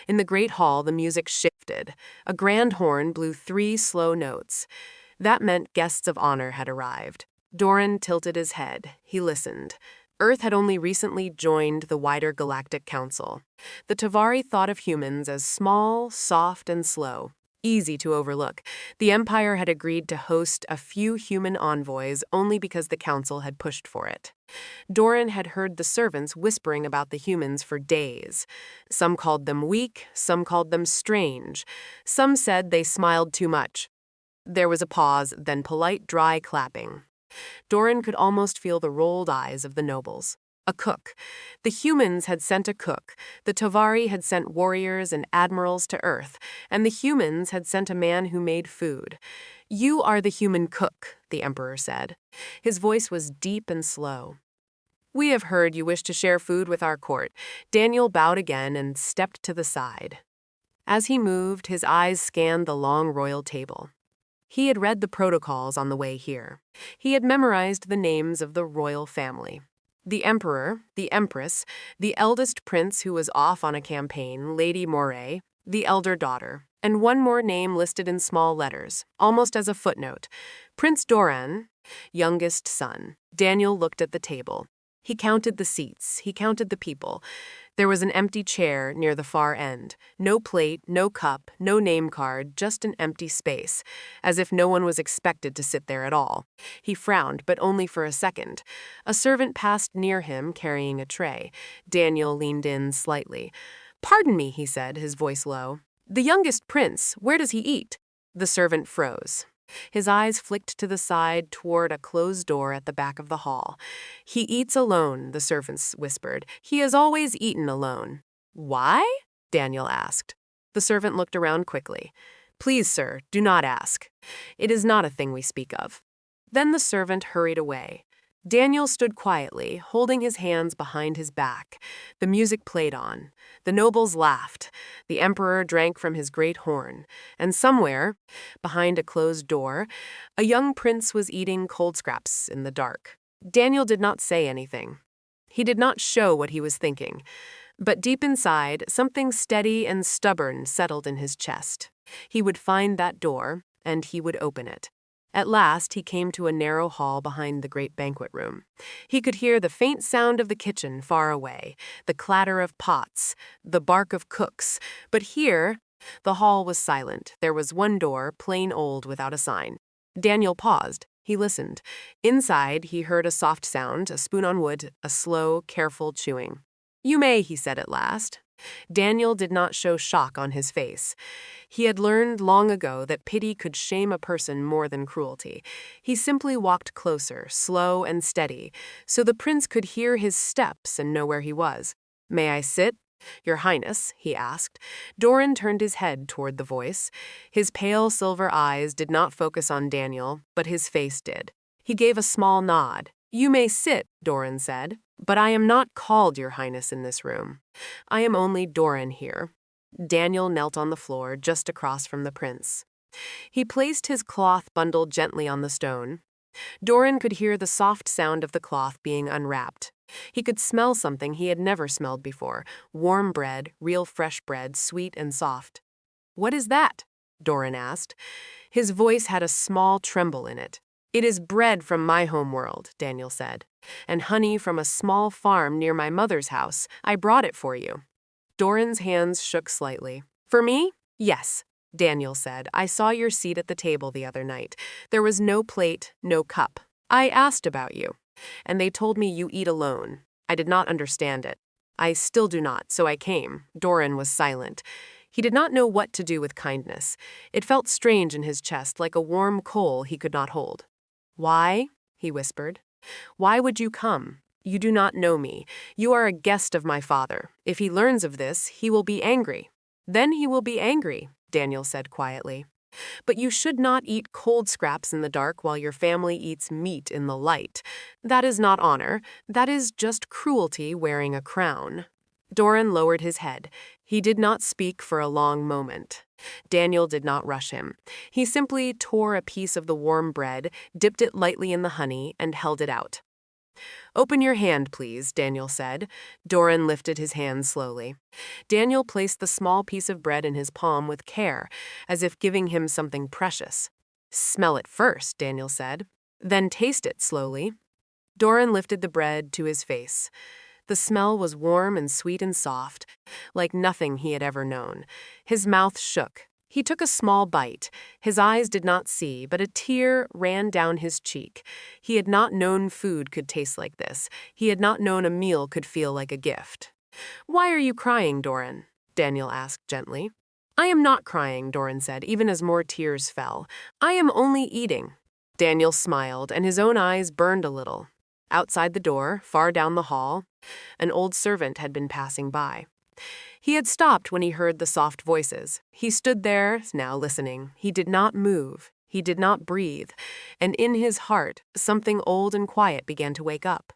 In the great hall, the music shifted. A grand horn blew 3 slow notes. That meant guests of honor had arrived. Doran tilted his head. He listened. Earth had only recently joined the wider Galactic Council. The Tavari thought of humans as small, soft, and slow, easy to overlook. The Empire had agreed to host a few human envoys only because the Council had pushed for it. Doran had heard the servants whispering about the humans for days. Some called them weak, some called them strange. Some said they smiled too much. There was a pause, then polite, dry clapping. Doran could almost feel the rolled eyes of the nobles. A cook. The humans had sent a cook, the Tavari had sent warriors and admirals to Earth, and the humans had sent a man who made food. "You are the human cook," the Emperor said. His voice was deep and slow. "We have heard you wish to share food with our court." Daniel bowed again and stepped to the side. As he moved, his eyes scanned the long royal table. He had read the protocols on the way here. He had memorized the names of the royal family. The Emperor, the Empress, the eldest prince who was off on a campaign, Lady Moray, the elder daughter, and one more name listed in small letters, almost as a footnote. Prince Doran, youngest son. Daniel looked at the table. He counted the seats. He counted the people. There was an empty chair near the far end. No plate, no cup, no name card, just an empty space, as if no one was expected to sit there at all. He frowned, but only for a second. A servant passed near him, carrying a tray. Daniel leaned in slightly. "Pardon me," he said, his voice low. "The youngest prince, where does he eat?" The servant froze. His eyes flicked to the side toward a closed door at the back of the hall. "He eats alone," the servants whispered. "He has always eaten alone." "Why?" Daniel asked. The servant looked around quickly. "Please, sir, do not ask. It is not a thing we speak of." Then the servant hurried away. Daniel stood quietly, holding his hands behind his back. The music played on. The nobles laughed. The emperor drank from his great horn. And somewhere, behind a closed door, a young prince was eating cold scraps in the dark. Daniel did not say anything. He did not show what he was thinking. But deep inside, something steady and stubborn settled in his chest. He would find that door, and he would open it. At last, he came to a narrow hall behind the great banquet room. He could hear the faint sound of the kitchen far away, the clatter of pots, the bark of cooks. But here, the hall was silent. There was one door, plain old, without a sign. Daniel paused. He listened. Inside, he heard a soft sound, a spoon on wood, a slow, careful chewing. "You may," he said at last. Daniel did not show shock on his face. He had learned long ago that pity could shame a person more than cruelty. He simply walked closer, slow and steady, so the prince could hear his steps and know where he was. "May I sit, Your Highness?" he asked. Doran turned his head toward the voice. His pale silver eyes did not focus on Daniel, but his face did. He gave a small nod. "You may sit," Doran said, "but I am not called Your Highness in this room. I am only Doran here." Daniel knelt on the floor just across from the prince. He placed his cloth bundle gently on the stone. Doran could hear the soft sound of the cloth being unwrapped. He could smell something he had never smelled before, warm bread, real fresh bread, sweet and soft. "What is that?" Doran asked. His voice had a small tremble in it. "It is bread from my home world," Daniel said, "and honey from a small farm near my mother's house. I brought it for you." Doran's hands shook slightly. "For me?" "Yes," Daniel said. "I saw your seat at the table the other night. There was no plate, no cup. I asked about you, and they told me you eat alone. I did not understand it. I still do not, so I came." Doran was silent. He did not know what to do with kindness. It felt strange in his chest, like a warm coal he could not hold. "Why?" he whispered. "Why would you come? You do not know me. You are a guest of my father. If he learns of this, he will be angry." "Then he will be angry," Daniel said quietly. "But you should not eat cold scraps in the dark while your family eats meat in the light. That is not honor. That is just cruelty wearing a crown." Doran lowered his head. He did not speak for a long moment. Daniel did not rush him. He simply tore a piece of the warm bread, dipped it lightly in the honey, and held it out. Open your hand, please, Daniel said. Doran lifted his hand slowly. Daniel placed the small piece of bread in his palm with care, as if giving him something precious. Smell it first, Daniel said. Then taste it slowly. Doran lifted the bread to his face. The smell was warm and sweet and soft, like nothing he had ever known. His mouth shook. He took a small bite. His eyes did not see, but a tear ran down his cheek. He had not known food could taste like this. He had not known a meal could feel like a gift. "Why are you crying, Doran?" Daniel asked gently. "I am not crying," Doran said, even as more tears fell. "I am only eating." Daniel smiled, and his own eyes burned a little. Outside the door, far down the hall, an old servant had been passing by. He had stopped when he heard the soft voices. He stood there, now listening. He did not move. He did not breathe. And in his heart, something old and quiet began to wake up.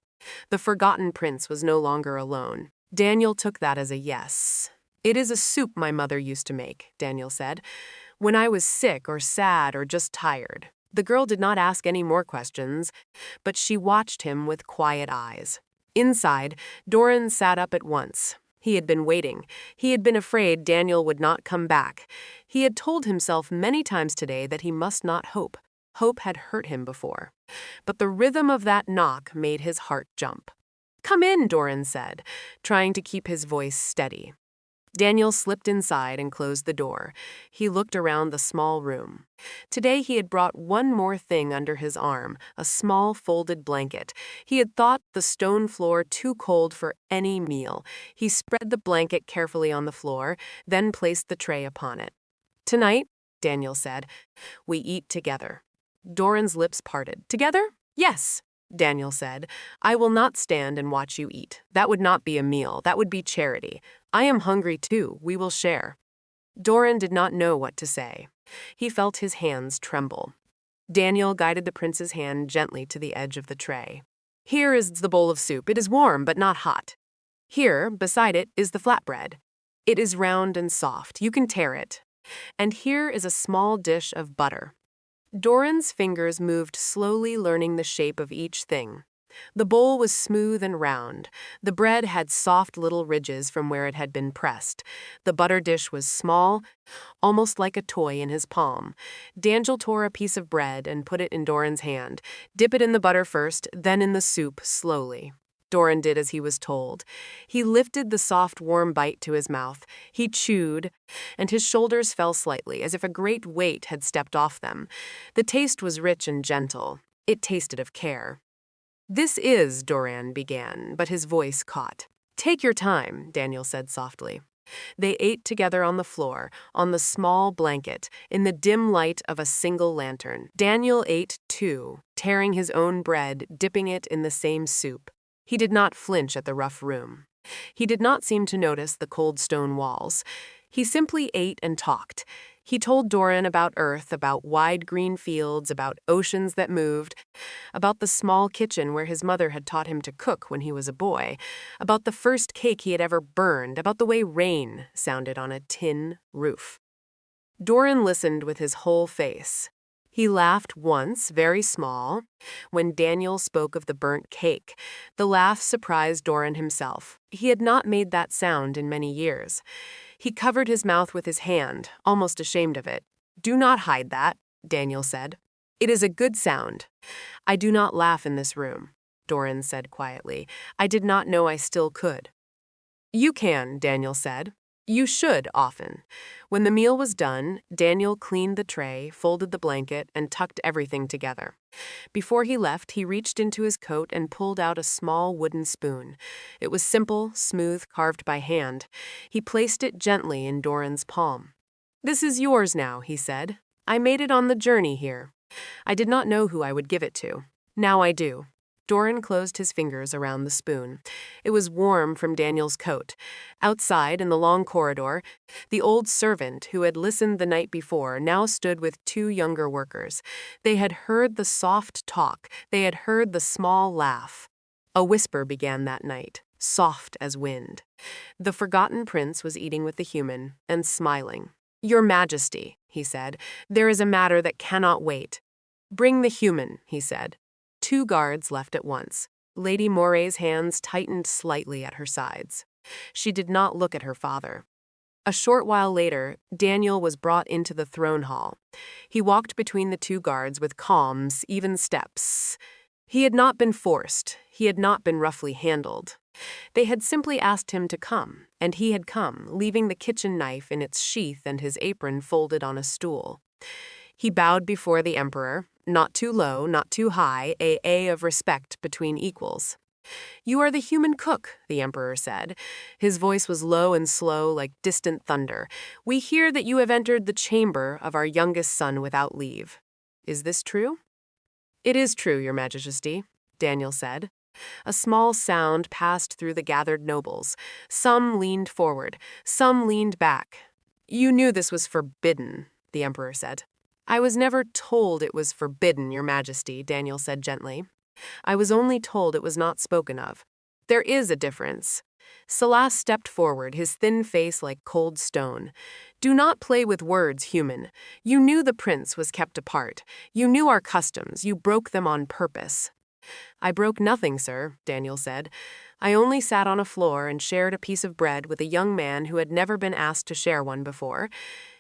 The forgotten prince was no longer alone. Daniel took that as a yes. "It is a soup my mother used to make," Daniel said, "when I was sick or sad or just tired." The girl did not ask any more questions, but she watched him with quiet eyes. Inside, Doran sat up at once. He had been waiting. He had been afraid Daniel would not come back. He had told himself many times today that he must not hope. Hope had hurt him before. But the rhythm of that knock made his heart jump. "Come in," Doran said, trying to keep his voice steady. Daniel slipped inside and closed the door. He looked around the small room. Today he had brought one more thing under his arm, a small folded blanket. He had thought the stone floor too cold for any meal. He spread the blanket carefully on the floor, then placed the tray upon it. "Tonight," Daniel said, "we eat together." Doran's lips parted. "Together?" "Yes," Daniel said. "I will not stand and watch you eat. That would not be a meal. That would be charity. I am hungry too. We will share." Doran did not know what to say. He felt his hands tremble. Daniel guided the prince's hand gently to the edge of the tray. "Here is the bowl of soup. It is warm but not hot. Here, beside it, is the flatbread. It is round and soft. You can tear it. And here is a small dish of butter." Doran's fingers moved slowly, learning the shape of each thing. The bowl was smooth and round. The bread had soft little ridges from where it had been pressed. The butter dish was small, almost like a toy in his palm. Daniel tore a piece of bread and put it in Doran's hand. "Dip it in the butter first, then in the soup, slowly." Doran did as he was told. He lifted the soft, warm bite to his mouth. He chewed, and his shoulders fell slightly, as if a great weight had stepped off them. The taste was rich and gentle. It tasted of care. "This is," Doran began, but his voice caught. "Take your time," Daniel said softly. They ate together on the floor, on the small blanket, in the dim light of a single lantern. Daniel ate too, tearing his own bread, dipping it in the same soup. He did not flinch at the rough room. He did not seem to notice the cold stone walls. He simply ate and talked. He told Doran about Earth, about wide green fields, about oceans that moved, about the small kitchen where his mother had taught him to cook when he was a boy, about the first cake he had ever burned, about the way rain sounded on a tin roof. Doran listened with his whole face. He laughed once, very small, when Daniel spoke of the burnt cake. The laugh surprised Doran himself. He had not made that sound in many years. He covered his mouth with his hand, almost ashamed of it. "Do not hide that," Daniel said. "It is a good sound." "I do not laugh in this room," Doran said quietly. "I did not know I still could." "You can," Daniel said. "You should often." When the meal was done, Daniel cleaned the tray, folded the blanket, and tucked everything together. Before he left, he reached into his coat and pulled out a small wooden spoon. It was simple, smooth, carved by hand. He placed it gently in Doran's palm. "This is yours now," he said. "I made it on the journey here. I did not know who I would give it to. Now I do." Doran closed his fingers around the spoon. It was warm from Daniel's coat. Outside, in the long corridor, the old servant who had listened the night before now stood with two younger workers. They had heard the soft talk. They had heard the small laugh. A whisper began that night, soft as wind. The forgotten prince was eating with the human and smiling. "Your Majesty," he said, "there is a matter that cannot wait." "Bring the human," he said. Two guards left at once. Lady Moray's hands tightened slightly at her sides. She did not look at her father. A short while later, Daniel was brought into the throne hall. He walked between the two guards with calm, even steps. He had not been forced. He had not been roughly handled. They had simply asked him to come, and he had come, leaving the kitchen knife in its sheath and his apron folded on a stool. He bowed before the emperor, not too low, not too high, a of respect between equals. "You are the human cook," the emperor said. His voice was low and slow like distant thunder. "We hear that you have entered the chamber of our youngest son without leave. Is this true?" "It is true, your majesty," Daniel said. A small sound passed through the gathered nobles. Some leaned forward, some leaned back. "You knew this was forbidden," the emperor said. "I was never told it was forbidden, your majesty," Daniel said gently. "I was only told it was not spoken of. There is a difference." Salas stepped forward, his thin face like cold stone. "Do not play with words, human. You knew the prince was kept apart. You knew our customs. You broke them on purpose." "I broke nothing, sir," Daniel said. "I only sat on a floor and shared a piece of bread with a young man who had never been asked to share one before."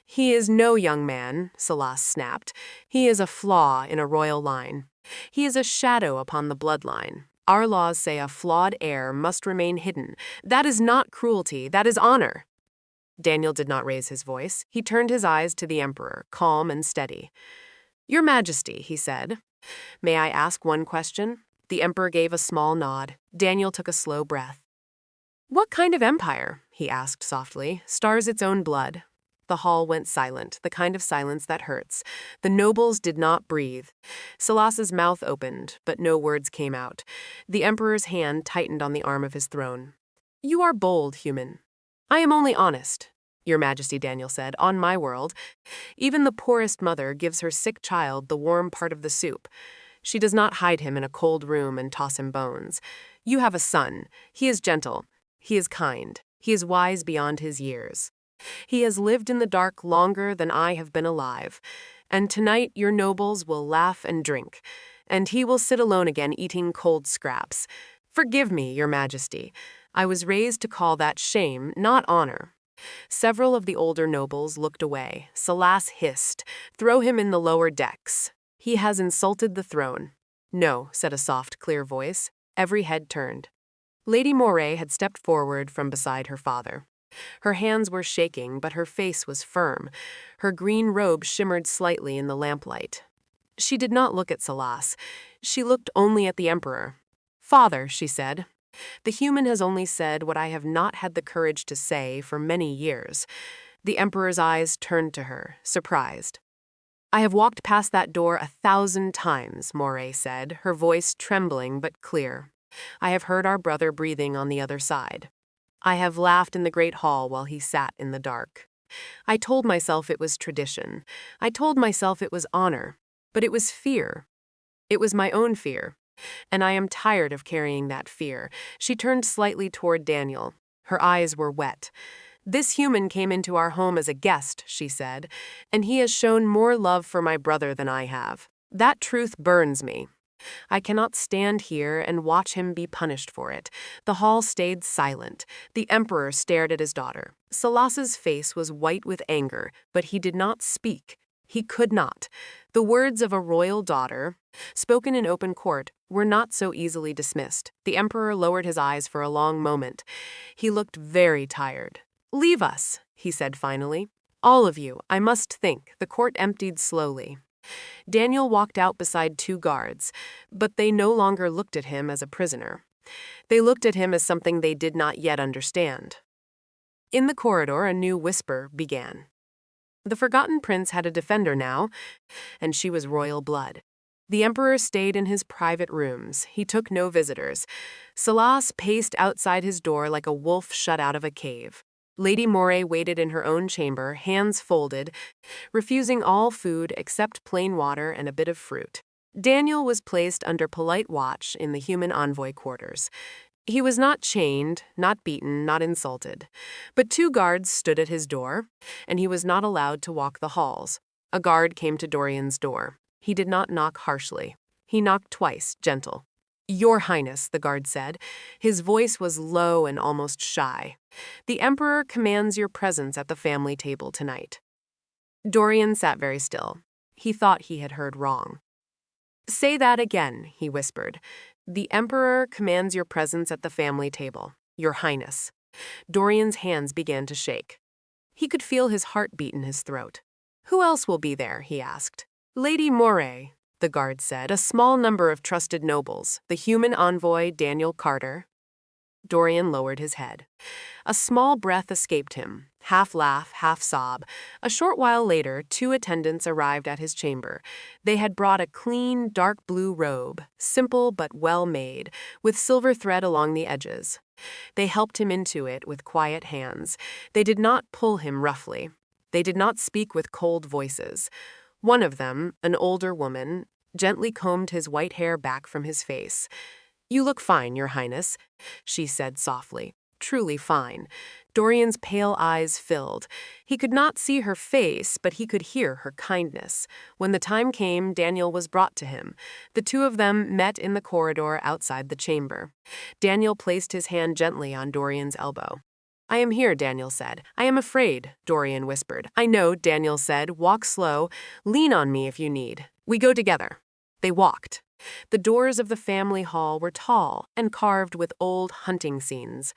"He is no young man," Salas snapped. "He is a flaw in a royal line. He is a shadow upon the bloodline. Our laws say a flawed heir must remain hidden. That is not cruelty, that is honor." Daniel did not raise his voice. He turned his eyes to the emperor, calm and steady. "Your Majesty," he said, "may I ask one question?" The emperor gave a small nod. Daniel took a slow breath. "What kind of empire," he asked softly, "stars its own blood?" The hall went silent, the kind of silence that hurts. The nobles did not breathe. Salas's mouth opened, but no words came out. The emperor's hand tightened on the arm of his throne. "You are bold, human." "I am only honest," your Majesty, Daniel said. "On my world, even the poorest mother gives her sick child the warm part of the soup. She does not hide him in a cold room and toss him bones. You have a son. He is gentle. He is kind. He is wise beyond his years. He has lived in the dark longer than I have been alive. And tonight your nobles will laugh and drink, and he will sit alone again eating cold scraps. Forgive me, your Majesty. I was raised to call that shame, not honor." Several of the older nobles looked away. Salas hissed, "Throw him in the lower decks. He has insulted the throne." "No," said a soft, clear voice. Every head turned. Lady Moray had stepped forward from beside her father. Her hands were shaking, but her face was firm. Her green robe shimmered slightly in the lamplight. She did not look at Salas. She looked only at the emperor. "Father," she said, "the human has only said what I have not had the courage to say for many years." The emperor's eyes turned to her, surprised. "I have walked past that door 1,000 times, Moray said, her voice trembling but clear. "I have heard our brother breathing on the other side. I have laughed in the great hall while he sat in the dark. I told myself it was tradition. I told myself it was honor. But it was fear. It was my own fear. And I am tired of carrying that fear." She turned slightly toward Daniel. Her eyes were wet. "This human came into our home as a guest," she said, "and he has shown more love for my brother than I have. That truth burns me. I cannot stand here and watch him be punished for it." The hall stayed silent. The emperor stared at his daughter. Salas's face was white with anger, but he did not speak. He could not. The words of a royal daughter, spoken in open court, were not so easily dismissed. The emperor lowered his eyes for a long moment. He looked very tired. "Leave us," he said finally. "All of you, I must think." The court emptied slowly. Daniel walked out beside two guards, but they no longer looked at him as a prisoner. They looked at him as something they did not yet understand. In the corridor, a new whisper began. The forgotten prince had a defender now, and she was royal blood. The emperor stayed in his private rooms. He took no visitors. Salas paced outside his door like a wolf shut out of a cave. Lady Moray waited in her own chamber, hands folded, refusing all food except plain water and a bit of fruit. Daniel was placed under polite watch in the human envoy quarters. He was not chained, not beaten, not insulted. But two guards stood at his door, and he was not allowed to walk the halls. A guard came to Dorian's door. He did not knock harshly. He knocked twice, gentle. Your Highness, the guard said. His voice was low and almost shy. The Emperor commands your presence at the family table tonight. Dorian sat very still. He thought he had heard wrong. Say that again, he whispered. The Emperor commands your presence at the family table, Your Highness. Dorian's hands began to shake. He could feel his heartbeat in his throat. Who else will be there, he asked. Lady Moray, the guard said, a small number of trusted nobles, the human envoy Daniel Carter. Dorian lowered his head. A small breath escaped him, half laugh, half sob. A short while later, 2 attendants arrived at his chamber. They had brought a clean, dark blue robe, simple but well made, with silver thread along the edges. They helped him into it with quiet hands. They did not pull him roughly. They did not speak with cold voices. One of them, an older woman, gently combed his white hair back from his face. You look fine, Your Highness, she said softly. Truly fine. Dorian's pale eyes filled. He could not see her face, but he could hear her kindness. When the time came, Daniel was brought to him. The 2 of them met in the corridor outside the chamber. Daniel placed his hand gently on Dorian's elbow. I am here, Daniel said. I am afraid, Dorian whispered. I know, Daniel said. Walk slow. Lean on me if you need. We go together. They walked. The doors of the family hall were tall and carved with old hunting scenes.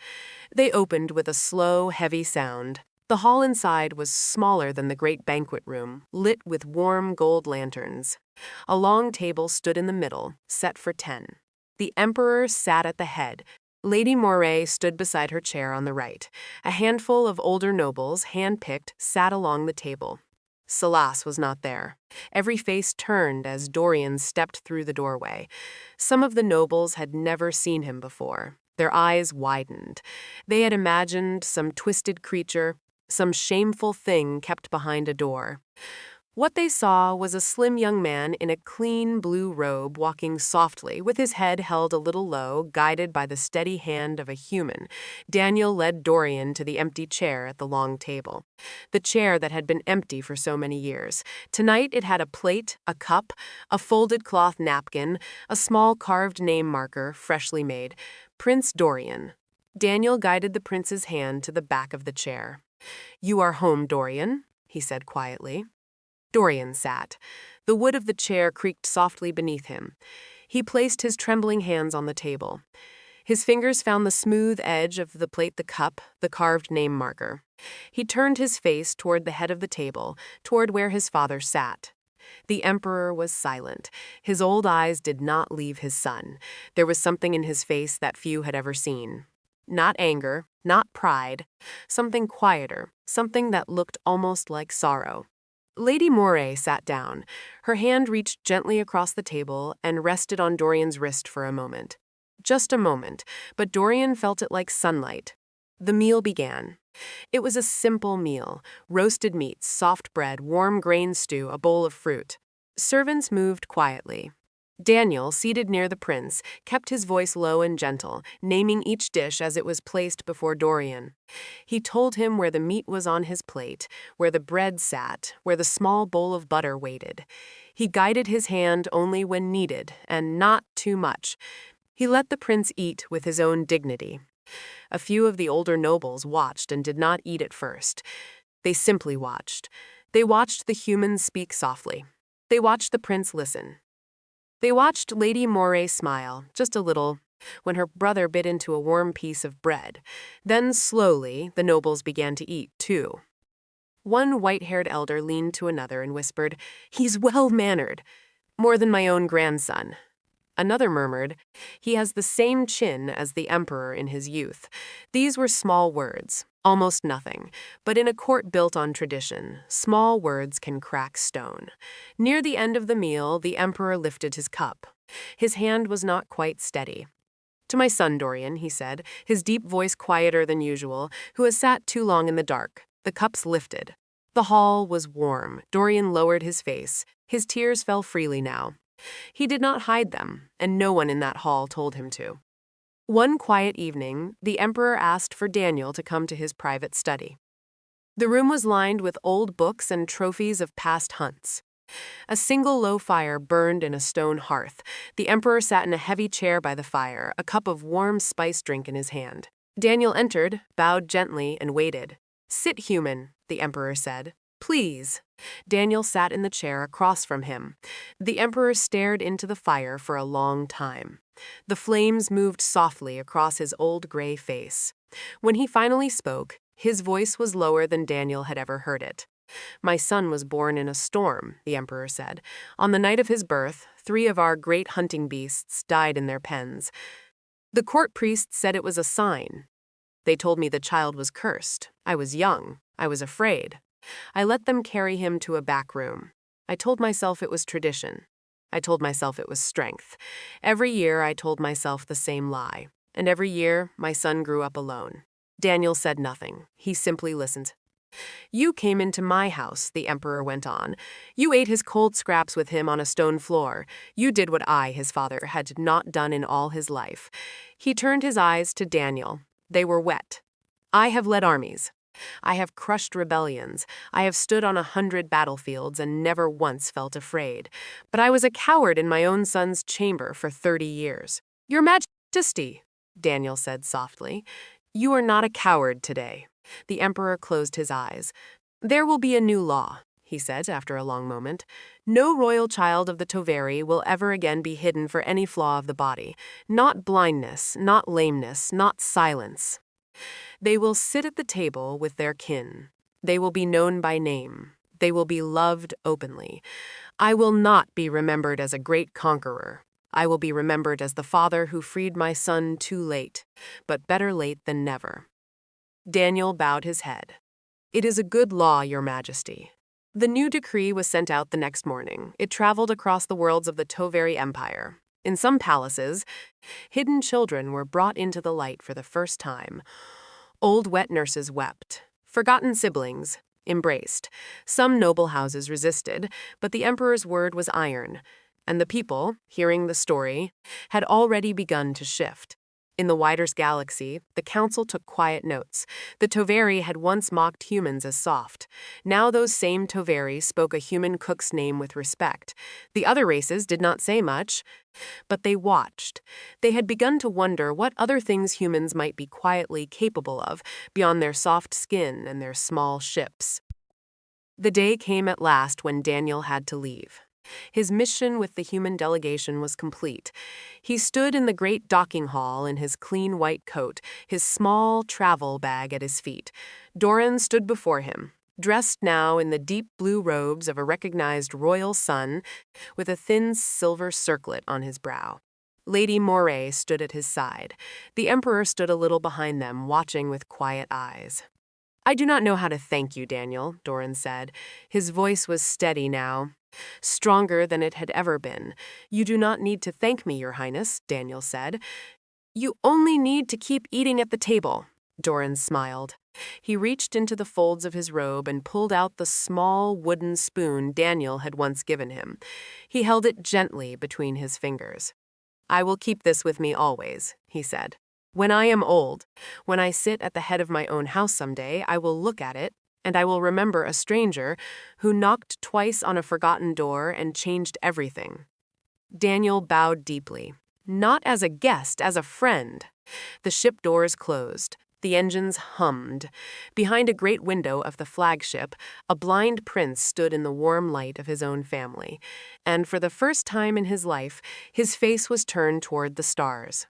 They opened with a slow, heavy sound. The hall inside was smaller than the great banquet room, lit with warm gold lanterns. A long table stood in the middle, set for 10. The Emperor sat at the head. Lady Moray stood beside her chair on the right. A handful of older nobles, hand-picked, sat along the table. Salas was not there. Every face turned as Dorian stepped through the doorway. Some of the nobles had never seen him before. Their eyes widened. They had imagined some twisted creature, some shameful thing kept behind a door. What they saw was a slim young man in a clean blue robe walking softly, with his head held a little low, guided by the steady hand of a human. Daniel led Dorian to the empty chair at the long table. The chair that had been empty for so many years. Tonight it had a plate, a cup, a folded cloth napkin, a small carved name marker, freshly made. Prince Dorian. Daniel guided the prince's hand to the back of the chair. You are home, Dorian, he said quietly. Dorian sat. The wood of the chair creaked softly beneath him. He placed his trembling hands on the table. His fingers found the smooth edge of the plate, the cup, the carved name marker. He turned his face toward the head of the table, toward where his father sat. The Emperor was silent. His old eyes did not leave his son. There was something in his face that few had ever seen. Not anger, not pride, something quieter, something that looked almost like sorrow. Lady Moray sat down. Her hand reached gently across the table and rested on Dorian's wrist for a moment. Just a moment, but Dorian felt it like sunlight. The meal began. It was a simple meal: roasted meats, soft bread, warm grain stew, a bowl of fruit. Servants moved quietly. Daniel, seated near the prince, kept his voice low and gentle, naming each dish as it was placed before Dorian. He told him where the meat was on his plate, where the bread sat, where the small bowl of butter waited. He guided his hand only when needed, and not too much. He let the prince eat with his own dignity. A few of the older nobles watched and did not eat at first. They simply watched. They watched the humans speak softly. They watched the prince listen. They watched Lady Moray smile, just a little, when her brother bit into a warm piece of bread. Then, slowly, the nobles began to eat, too. One white-haired elder leaned to another and whispered, "He's well-mannered, more than my own grandson." Another murmured, "He has the same chin as the Emperor in his youth." These were small words, almost nothing, but in a court built on tradition, small words can crack stone. Near the end of the meal, the Emperor lifted his cup. His hand was not quite steady. "To my son, Dorian," he said, his deep voice quieter than usual, "who has sat too long in the dark." The cups lifted. The hall was warm. Dorian lowered his face. His tears fell freely now. He did not hide them, and no one in that hall told him to. One quiet evening, the Emperor asked for Daniel to come to his private study. The room was lined with old books and trophies of past hunts. A single low fire burned in a stone hearth. The emperor sat in a heavy chair by the fire, a cup of warm spice drink in his hand. Daniel entered, bowed gently, and waited. "Sit, human," the emperor said. "Please." Daniel sat in the chair across from him. The emperor stared into the fire for a long time. The flames moved softly across his old gray face. When he finally spoke, his voice was lower than Daniel had ever heard it. "My son was born in a storm," the emperor said. "On the night of his birth, 3 of our great hunting beasts died in their pens. The court priests said it was a sign. They told me the child was cursed. I was young. I was afraid. I let them carry him to a back room. I told myself it was tradition. I told myself it was strength. Every year I told myself the same lie. And every year my son grew up alone." Daniel said nothing. He simply listened. "You came into my house," the emperor went on. "You ate his cold scraps with him on a stone floor. You did what I, his father, had not done in all his life." He turned his eyes to Daniel. They were wet. "I have led armies. I have crushed rebellions. I have stood on 100 battlefields and never once felt afraid. But I was a coward in my own son's chamber for 30 years. "Your Majesty," Daniel said softly, "you are not a coward today." The emperor closed his eyes. "There will be a new law," he said after a long moment. "No royal child of the Toveri will ever again be hidden for any flaw of the body. Not blindness, not lameness, not silence. They will sit at the table with their kin. They will be known by name. They will be loved openly. I will not be remembered as a great conqueror. I will be remembered as the father who freed my son too late, but better late than never." Daniel bowed his head. "It is a good law, Your Majesty." The new decree was sent out the next morning. It traveled across the worlds of the Toveri Empire. In some palaces, hidden children were brought into the light for the first time. Old wet nurses wept. Forgotten siblings embraced. Some noble houses resisted, but the emperor's word was iron. And the people, hearing the story, had already begun to shift. In the wider galaxy, the council took quiet notes. The Toveri had once mocked humans as soft. Now those same Toveri spoke a human cook's name with respect. The other races did not say much, but they watched. They had begun to wonder what other things humans might be quietly capable of, beyond their soft skin and their small ships. The day came at last when Daniel had to leave. His mission with the human delegation was complete. He stood in the great docking hall in his clean white coat, his small travel bag at his feet. Doran stood before him, dressed now in the deep blue robes of a recognized royal son, with a thin silver circlet on his brow. Lady Moray stood at his side. The emperor stood a little behind them, watching with quiet eyes. "I do not know how to thank you, Daniel," Doran said. His voice was steady now, stronger than it had ever been. "You do not need to thank me, Your Highness," Daniel said. "You only need to keep eating at the table." Doran smiled. He reached into the folds of his robe and pulled out the small wooden spoon Daniel had once given him. He held it gently between his fingers. "I will keep this with me always," he said. "When I am old, when I sit at the head of my own house someday, I will look at it, and I will remember a stranger who knocked twice on a forgotten door and changed everything." Daniel bowed deeply. Not as a guest, as a friend. The ship doors closed. The engines hummed. Behind a great window of the flagship, a blind prince stood in the warm light of his own family. And for the first time in his life, his face was turned toward the stars.